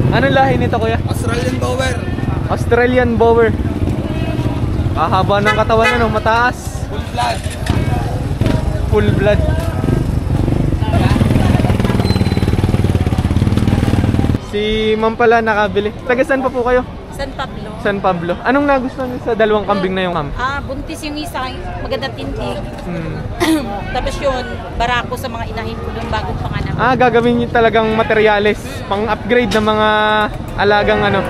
Anong lahi nito kuya? Australian Bower. Australian Bower. Haba ng katawan ano, mataas. Full blood. Full blood. Si ma'am pala nakabili. Taga saan pa po kayo? San Pablo. San Pablo. Anong nagustuhan niyo sa dalawang kambing na yung ma'am? Buntis yung isa, maganda tindig. Tapos yun, barako sa mga inahin ko doon bagong panganak. Gagawin niyo talagang materyales, pang-upgrade ng mga alagang ano,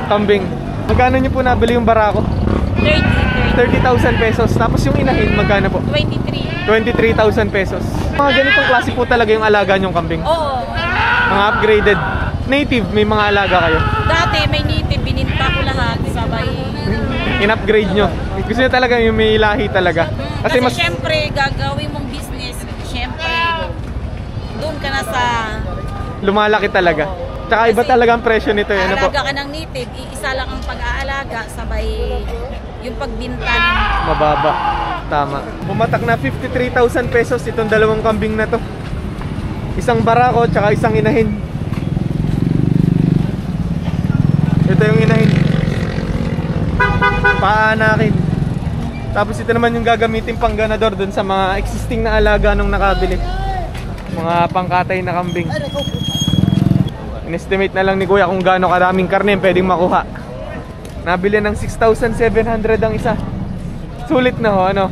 kambing. Magkano niyo po nabili yung barako? 30,000 pesos. Tapos yung inahin, magkano po? 23,000 pesos. Mga ganitong klase po talaga yung alaga niyong kambing? Oo. Mga upgraded. Native, may mga alaga kayo? Dati may native, bininta ko lahat, sabay. In-upgrade nyo. Gusto nyo talaga yung may lahi talaga. Kasi syempre, gagawin mong business, syempre, doon ka na sa... Lumalaki talaga. Tsaka iba talaga ang presyo nito. Ano po? Alaga ka ng native, isa lang ang pag-aalaga, sabay yung pagbinta ng... Mababa. Tama. Pumatak na 53,000 pesos itong dalawang kambing na to. Isang barako, tsaka isang inahin. Ito yung inahin. Paanakin. Tapos ito naman yung gagamitin pang ganador dun sa mga existing na alaga nung nakabili. Mga pangkatay na kambing. In-estimate na lang ni kuya kung gaano karaming karne pwedeng makuha. Nabili ng 6,700 ang isa. Sulit na ho, ano?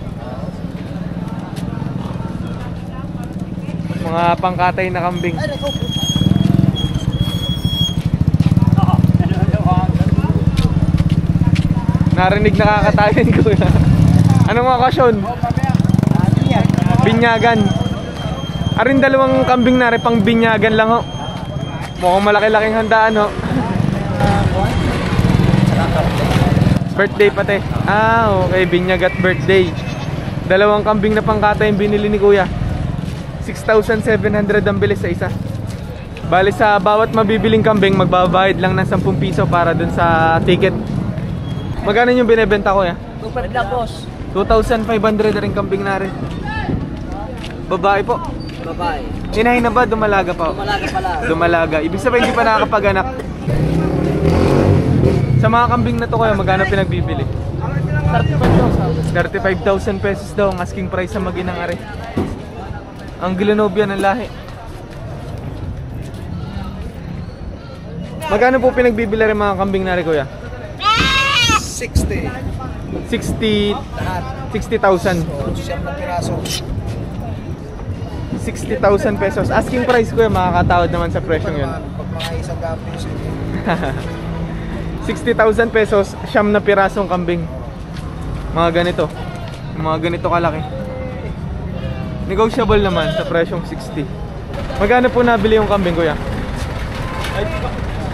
Mga pangkatay na kambing. Narinig nakakatayin ko na. Anong okasyon? Binyagan. Arin dalawang kambing na rin pang binyagan lang ho. Mukhang malaki-laking handaan ho. Birthday pati. Okay, binyag at birthday. Dalawang kambing na pangkatay yung binili ni kuya. 6,700 ang bilis sa isa. Bali sa bawat mabibiling kambing magbabayad lang ng 10 piso para dun sa ticket. Magkano yung binebenta ko ya? 2,500 rin kambing na rin. Babae po? Babae. Inahin na ba? Dumalaga pa? Dumalaga pala. Dumalaga. Ibig sabihin hindi pa nakakapag-anak. Sa mga kambing na to kaya magkano pinagbibili? 35,000 pesos daw ang asking price sa maginang are. Ang Gilanobia ng lahi. Magkano po pinagbibili rin mga kambing na rin kuya? 60. 60,000. Siyam na piraso. 60,000 pesos. Asking price ko yung makakatawad naman sa presyong yun. Pag mga isang gapis. 60,000 pesos, siyam na pirasong kambing. Mga ganito. Mga ganito kalaki. Negotiable naman sa presyong 60. Magkano po nabili yung kambing kuya?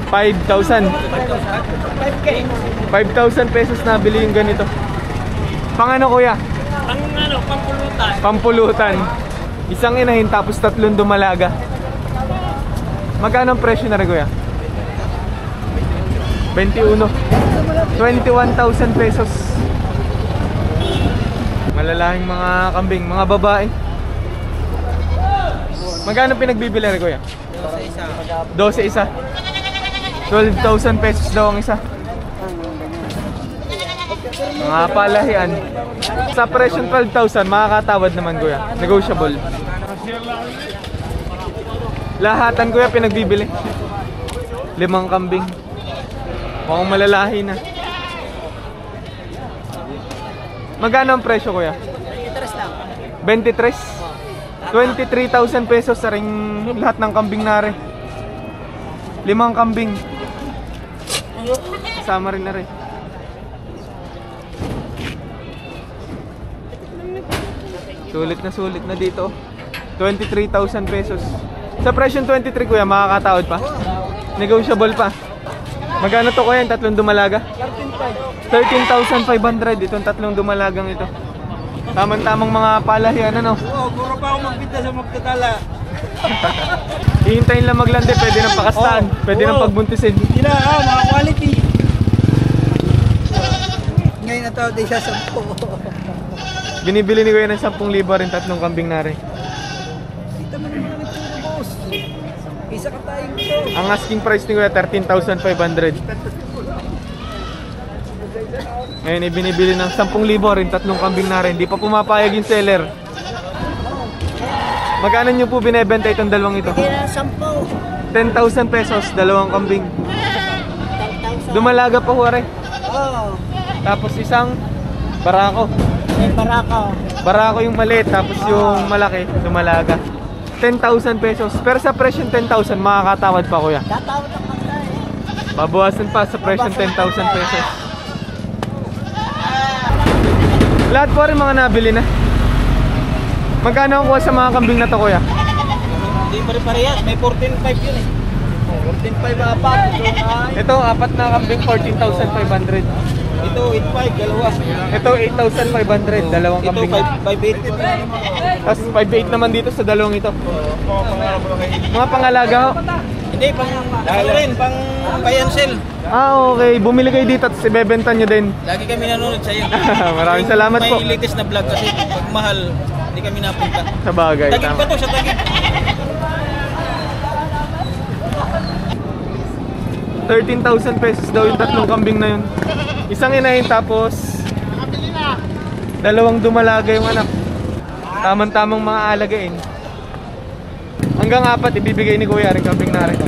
5,000. 5,000 pesos nabili yung ganito. Pang ano kuya? Pampulutan. Pampulutan. Isang inahin tapos 3 dumalaga. Magkano ang presyo na rin kuya? 21. 21,000 pesos. Malalahing mga kambing, mga babae. Magkano pinagbibili rin kuya? 12 isa. 12,000 pesos daw ang isa. Mga palahian. Sa presyong 12,000, makakatawad naman kuya. Negotiable. Lahatan kuya pinagbibili. 5 kambing. Mukhang malalahi na. Magkano ang presyo kuya? 23? 23,000 pesos sa ring lahat ng kambing na rin. 5 kambing. Kasama rin na rin. Sulit na dito. 23,000 pesos. Sa presyong 23 kuya, makakatawad pa? Negotiable pa. Magkano to kuya yung 3 dumalaga? 13,500 itong 3 dumalagang ito. Tamang-tamang mga palahian ano. Oo, puro pa ako magbinta sa magtatala. Hihintayin lang maglandi, pwede nang pakastaan, pwede nang pagbuntisin. Hindi na, mga quality. Ngayon na tawad din siya 10. Binibili ni kuya ng 10,000 rin 3 kambing na rin. Kita mo naman ito, boss. Isa ka tayo. Ang asking price ni Kuya 13,500. Ngayon ibinibili ng 10,000 rin, 3 kambing na rin. Di pa pumapayag yung seller. Magkano nyo po binebenta itong dalawang ito? Kaya 10. 10,000 pesos, 2 kambing. 10,000. Dumalaga pa huwari. Oo. Tapos isang barako. May barako. Barako yung maliit, tapos yung malaki, dumalaga. 10,000 pesos. Pero sa presyo 10,000, makakatawad pa kuya. Tatawad ang mga Babawasan pa sa presyo 10,000 pesos. Lahat po rin mga nabili na. Magkano ang kuha sa mga kambing na to kuya? Hindi pare-parehas, may 14.5 yun eh. 14.5 apat. Ito, 4 na kambing, 14,500. Ito 8.5, dalawa. Ito, 8,500, 2 Ito kambing. 5.8. Tapos 5,800 naman dito sa dalawang ito. Mga pangalaga ho? Hindi, pang rin, pang payansel. Okay. Bumili kayo dito at ibebenta nyo din. Lagi kami nanonood sa iyo. Maraming salamat po. May latest na vlog kasi pag mahal, hindi kami napunta. Sa bagay. Tagig Tama. pa to sa Tagig. 13,000 pesos daw yung 3 kambing na yun. Isang inahin tapos 2 dumalaga yung anak. Tamang-tamang mga alagain. Hanggang 4 ibibigay ni kuya rin kambing na rin.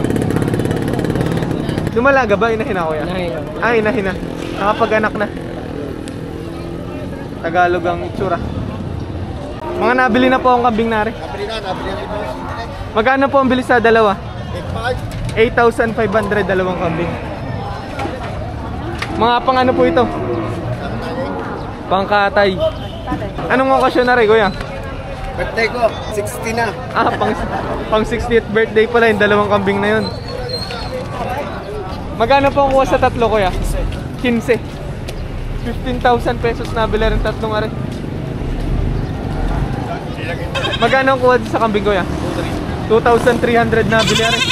Dumalaga ba? Inahin na kuya? Ah, inahin na. Nakapag-anak na. Tagalog ang itsura. Mga nabili na po ang kambing na rin. Nabili na ito. Magkano po ang bili sa dalawa? 8.5. 8,500, 2 kambing. Mga pang ano po ito? Pangkatay. Anong okasyon na rin, kuya? Birthday ko, 60 na. Ah, pang 60th birthday pala yung 2 kambing na yun. Magkano po ang kuha sa 3, kuya? 15. 15,000 pesos nabili rin 3 nga rin. Magkano ang kuha sa kambing, kuya? 2,300 nabili rin.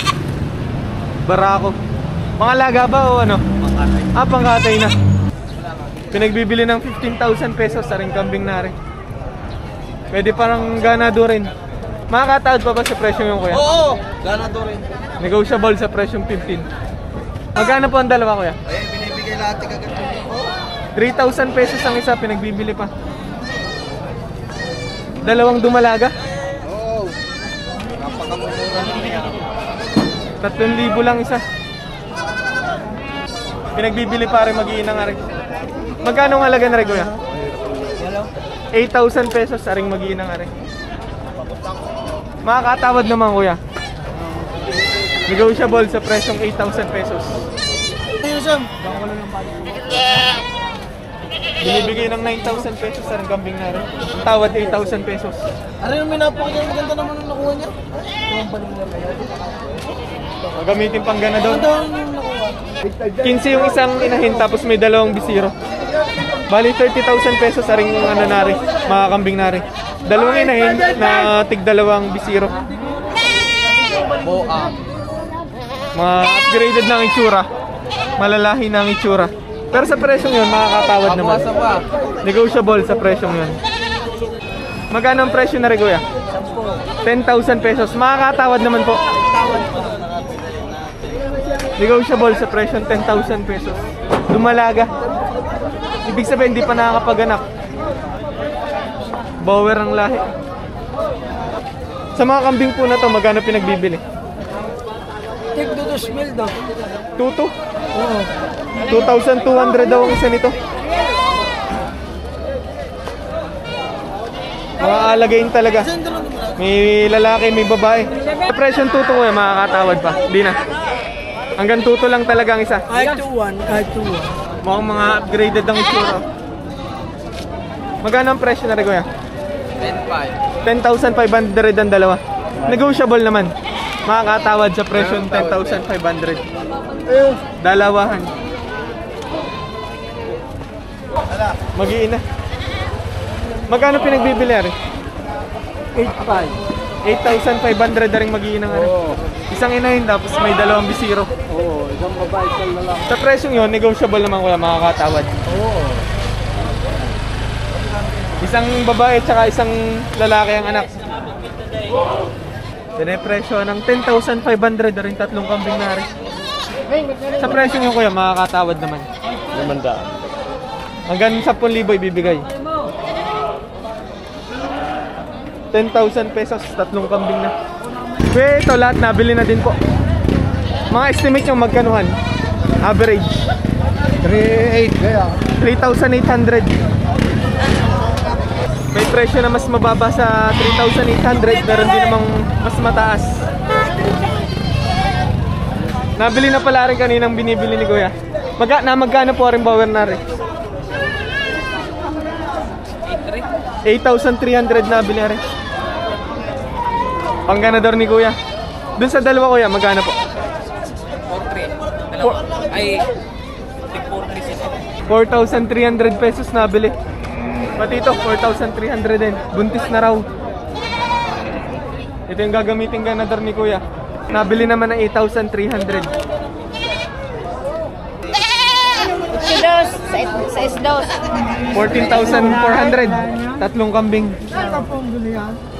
Barako. Mga laga ba o ano? Pangkatay. Ah, pangkatay na. Pinagbibili ng 15,000 pesos sa ring kambing na rin. Pwede parang ganado rin. Makakataod pa ba sa presyo yung kuya? Oo, ganado rin. Negotiable sa presyong 15. Magkano po ang dalawa kuya? Ayun, binibigay lahat ng kagad. 3,000 pesos ang isa, pinagbibili pa. 2 dumalaga? Oo. Napakamumura na. 3,000 lang isa. Pinagbibili pa rin, mag-iinang rin. Magkano ang halaga na rin kuya? 8,000 pesos aring mag-iinang rin. Makakatawad naman kuya. Negotiable sa presyong 8,000 pesos. Binibigay ng 9,000 pesos sa kambing na rin. Ang tawad 8,000 pesos. Ano yung minapakita yung ganda naman ng nakuha niya? Gagamitin pang gana doon. Ano yung nakuha? 15 yung isang inahin tapos may 2 bisiro. Bali 30,000 pesos aring ano na rin, mga kambing na rin. 2 inahin na tig 2 bisiro. Boa. Mga upgraded na ang itsura. Malalahi na ang itsura. Pero sa presyong yun, makakatawad naman. Negotiable sa presyong yun. Magkano ang presyo na rin kuya? 10,000 pesos. Makakatawad naman po. Negotiable sa presyong 10,000 pesos. Dumalaga. Ibig sabihin, hindi pa nakakapag-anak. Bower ang lahi. Sa mga kambing po na to, magkano pinagbibili? Take to the smell daw. Tuto? Oo. 2,200 daw ang isa nito. Mga alagain talaga. May lalaki, may babae. Sa presyong tuto ko makakatawad pa. Hindi na. Hanggang tuto lang talaga ang isa. Kahit 2-1, kahit 2-1. Mukhang mga upgraded ang itsura. Magkano ang presyo na rin kuya? 10,500 ang dalawa. Negotiable naman. Makakatawad sa presyo ng 10,500. Dalawahan. Mag-iina. Magkano pinagbibili rin? 8.5. 8,500 na rin mag-iina nga rin. Isang inahin tapos may 2 bisiro. Oo, isang babae, isang lalaki. Sa presyong yun, negotiable naman kuya, makakatawad. Oo. Isang babae at saka isang lalaki ang anak. Pinipresyo ng 10,500 na rin tatlong kambing na rin. Sa presyo nyo kuya, makakatawad naman. 500. Hanggang 10,000 ibibigay. 10,000 pesos, tatlong kambing na. Kuya, ito lahat nabili na din po. Mga estimate nyo magkanuhan? Average 3,800 kaya. 3,800. May presyo na mas mababa sa 3,800, pero hindi namang mas mataas. Nabili na pala rin kaninang binibili ni Kuya. Magkano po rin Bower na rin? 8,300 nabili na rin. Pangganador ni Kuya. Dun sa dalawa Kuya, magkano po? 4,300. Ay, 4,300 pesos nabili. Pati ito, 4,300 din. Buntis na raw. Ito yung gagamitin ganador ni Kuya. Nabili naman ng 8,300. Sa isdos. 14,400. Tatlong kambing.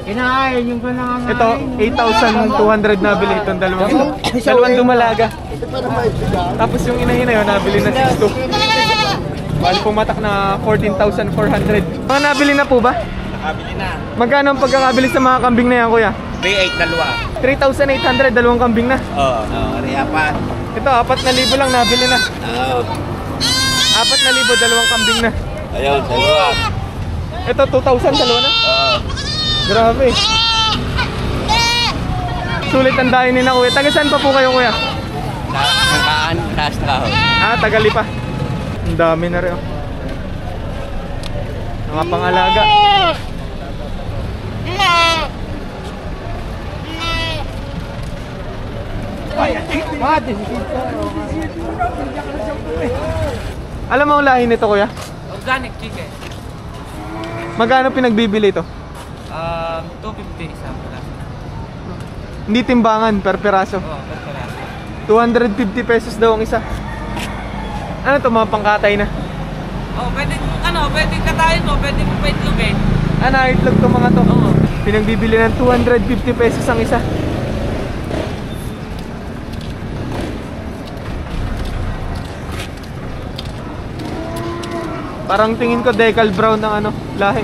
Kinain yung ko na nga. Ito, 8,200 nabili itong dalawang dumalaga. Tapos yung inahin na yun, nabili na 6,200. Bali pumatak na 14,400. Mga nabili na po ba? nakabili na. Magkano ang pagkakabili sa mga kambing na yan, Kuya? B8 dalawa. 3,800, dalawang kambing na. Oo, riya pa. Ito, 4,000 lang nabili na. Oo. 4,000, dalawang kambing na. Ayun, dalawa. Ito, 2,000, dalawa na. Oo. Grabe. Sulit ang dahin ni na, Kuya. Taga saan pa po kayo, Kuya? Sangkaan, taas na ako. Tagali pa. Ang dami na rin. Mga pangalaga. Alam mo ang lahi nito, Kuya? Organic chicken. Magkano pinagbibili ito? 250 isang piraso. Hindi timbangan, per peraso. Oo, per piraso. 250 pesos daw ang isa. Ano to, mga pangkatay na? Oh, pwedeng katayin mo, pwedeng paitlogin. Itlog to mga to. Oo. Pinagbibili ng 250 pesos ang isa. Parang tingin ko decal brown ng lahi.